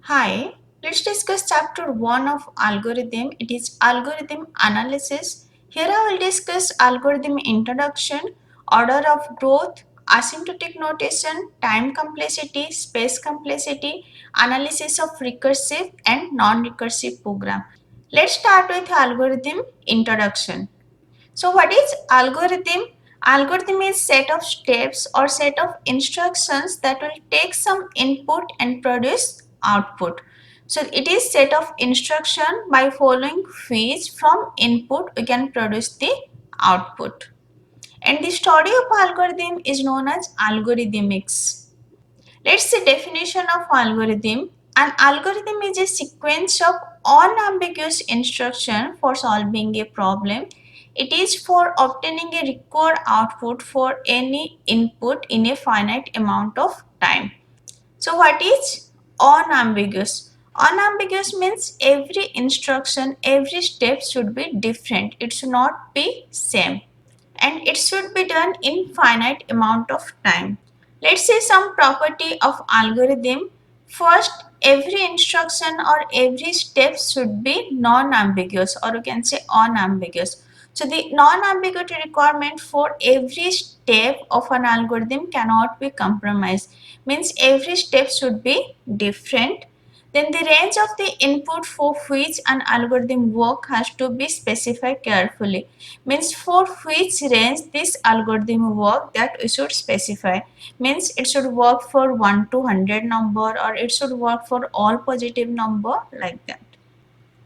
Hi, let's discuss chapter 1 of algorithm. It is algorithm analysis. Here I will discuss algorithm introduction, order of growth, asymptotic notation, time complexity, space complexity, analysis of recursive and non-recursive program. Let's start with algorithm introduction. So what is algorithm? Algorithm is set of steps or set of instructions that will take some input and produce output. So it is set of instruction by following which from input we can produce the output. And the study of algorithm is known as algorithmics. Let's see definition of algorithm. An algorithm is a sequence of unambiguous instruction for solving a problem. It is for obtaining a required output for any input in a finite amount of time. So what is unambiguous? Unambiguous means every instruction, every step should be different. It should not be same. And it should be done in finite amount of time. Let's see some property of algorithm. First, every instruction or every step should be non-ambiguous, or you can say unambiguous. So the non-ambiguity requirement for every step of an algorithm cannot be compromised. Means every step should be different. Then the range of the input for which an algorithm work has to be specified carefully. Means for which range this algorithm work, that we should specify. Means it should work for 1 to 100 number, or it should work for all positive number, like that.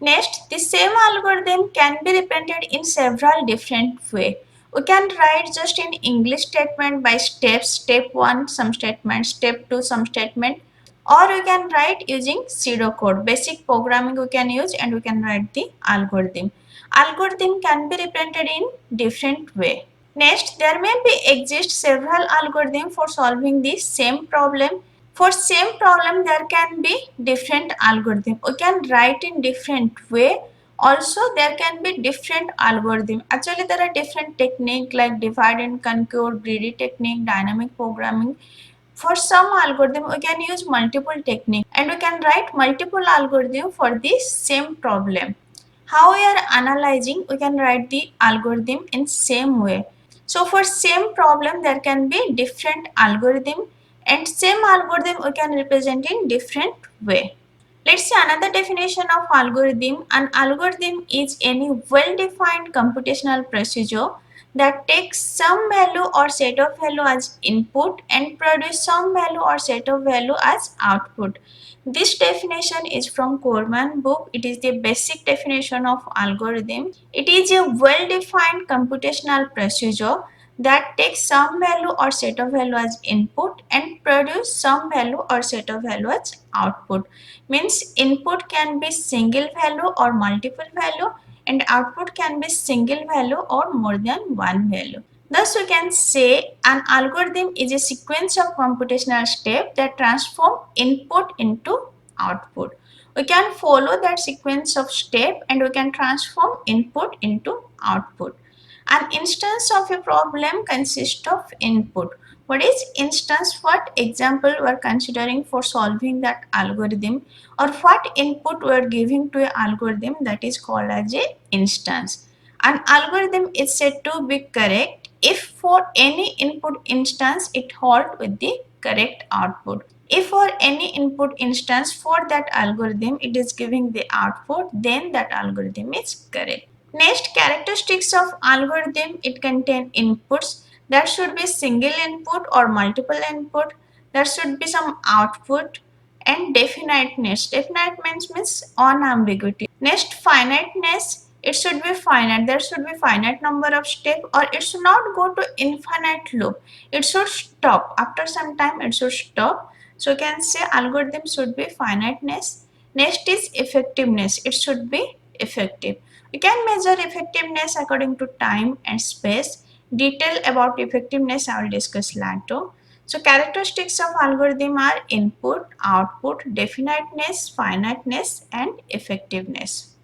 Next, the same algorithm can be represented in several different ways. We can write just in English statement by steps, step 1 some statement, step 2 some statement, or we can write using pseudocode. Basic programming we can use, and we can write the algorithm. Algorithm can be represented in different way. Next, there may be exist several algorithms for solving the same problem. For same problem, there can be different algorithm. We can write in different way. Also, there can be different algorithm. Actually, there are different technique like divide and conquer, greedy technique, dynamic programming. For some algorithm, we can use multiple technique, and we can write multiple algorithm for the same problem. How we are analyzing, we can write the algorithm in same way. So for same problem, there can be different algorithm, and same algorithm we can represent in different way. Let's see another definition of algorithm. An algorithm is any well-defined computational procedure that takes some value or set of value as input and produce some value or set of value as output. This definition is from Corman book. It is the basic definition of algorithm. It is a well-defined computational procedure that takes some value or set of value as input and produce some value or set of value as output. Means input can be single value or multiple value, and output can be single value or more than one value. Thus, we can say an algorithm is a sequence of computational steps that transform input into output. We can follow that sequence of steps and we can transform input into output. An instance of a problem consists of input. What is instance? What example we are considering for solving that algorithm, or what input we are giving to an algorithm, that is called as a instance. An algorithm is said to be correct if for any input instance it holds with the correct output. If for any input instance for that algorithm it is giving the output, then that algorithm is correct. Next, characteristics of algorithm. It contain inputs. That should be single input or multiple input. There should be some output, and definiteness. Definiteness means unambiguity. Next, finiteness. It should be finite. There should be finite number of steps, or it should not go to infinite loop. It should stop. After some time, it should stop. So you can say algorithm should be finiteness. Next is effectiveness. It should be effective. We can measure effectiveness according to time and space. Detail about effectiveness I will discuss later. So characteristics of algorithm are input, output, definiteness, finiteness, and effectiveness.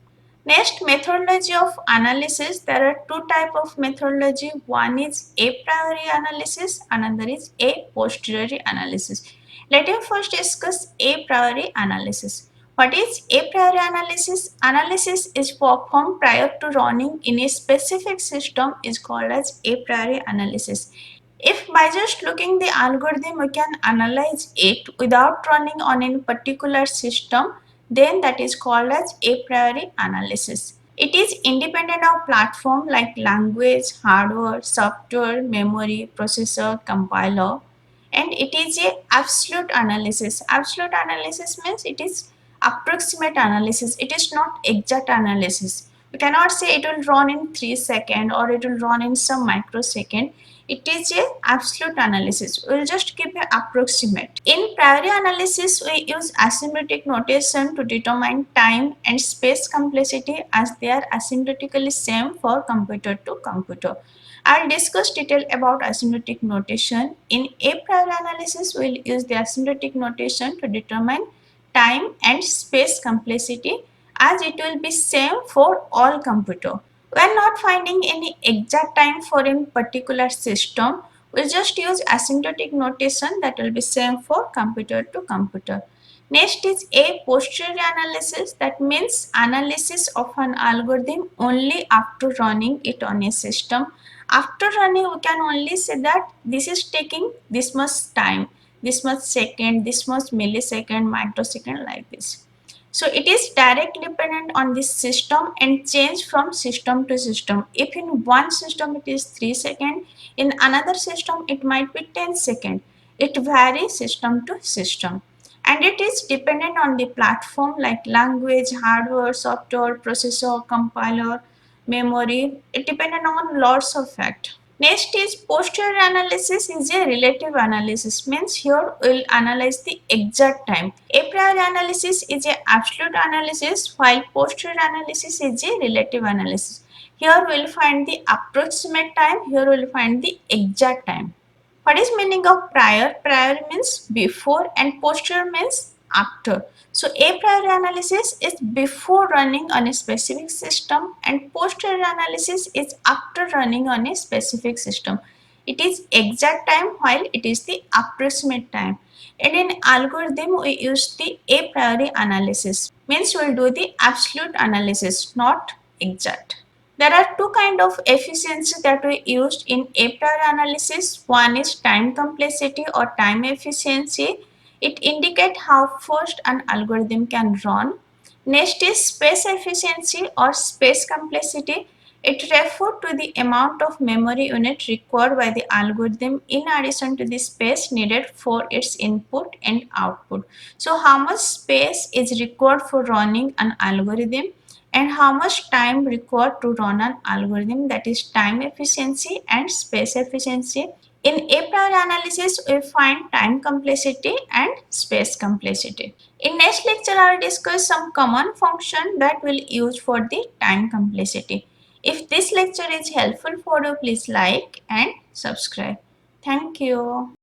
Next, methodology of analysis. There are two types of methodology. One is a priori analysis, another is a posteriori analysis. Let us first discuss a priori analysis. What is a priori analysis? Analysis is performed prior to running in a specific system is called as a priori analysis. If by just looking the algorithm we can analyze it without running on any particular system, then that is called as a priori analysis. It is independent of platform like language, hardware, software, memory, processor, compiler, and it is a absolute analysis. Absolute analysis means it is approximate analysis. It is not exact analysis. You cannot say it will run in 3 seconds or it will run in some microsecond. It is a absolute analysis. We will just keep an approximate. In priori analysis, we use asymptotic notation to determine time and space complexity as they are asymptotically same for computer to computer. I'll discuss detail about asymptotic notation. In a priori analysis, we'll use the asymptotic notation to determine time and space complexity as it will be same for all computer. When not finding any exact time for a particular system, we'll just use asymptotic notation that will be same for computer to computer. Next is a posteriori analysis, that means analysis of an algorithm only after running it on a system. After running, we can only say that this is taking this much time, this much second, this much millisecond, microsecond, like this. So it is directly dependent on this system and change from system to system. If in one system it is 3 seconds, in another system it might be 10 seconds. It varies system to system. And it is dependent on the platform like language, hardware, software, processor, compiler, memory. It depends on lots of factors. Next is posterior analysis is a relative analysis, means here we will analyze the exact time. A priori analysis is a absolute analysis while posterior analysis is a relative analysis. Here we will find the approximate time, here we will find the exact time. What is meaning of prior? Prior means before and posterior means after. So a priori analysis is before running on a specific system and posterior analysis is after running on a specific system. It is exact time while it is the approximate time. And in algorithm we use the a priori analysis, means we will do the absolute analysis, not exact. There are two kinds of efficiency that we used in a priori analysis. One is time complexity or time efficiency. It indicates how fast an algorithm can run. Next is space efficiency or space complexity. It refers to the amount of memory unit required by the algorithm in addition to the space needed for its input and output. So how much space is required for running an algorithm and how much time required to run an algorithm, that is time efficiency and space efficiency. In a priori analysis, we find time complexity and space complexity. In next lecture, I will discuss some common function that we'll use for the time complexity. If this lecture is helpful for you, please like and subscribe. Thank you.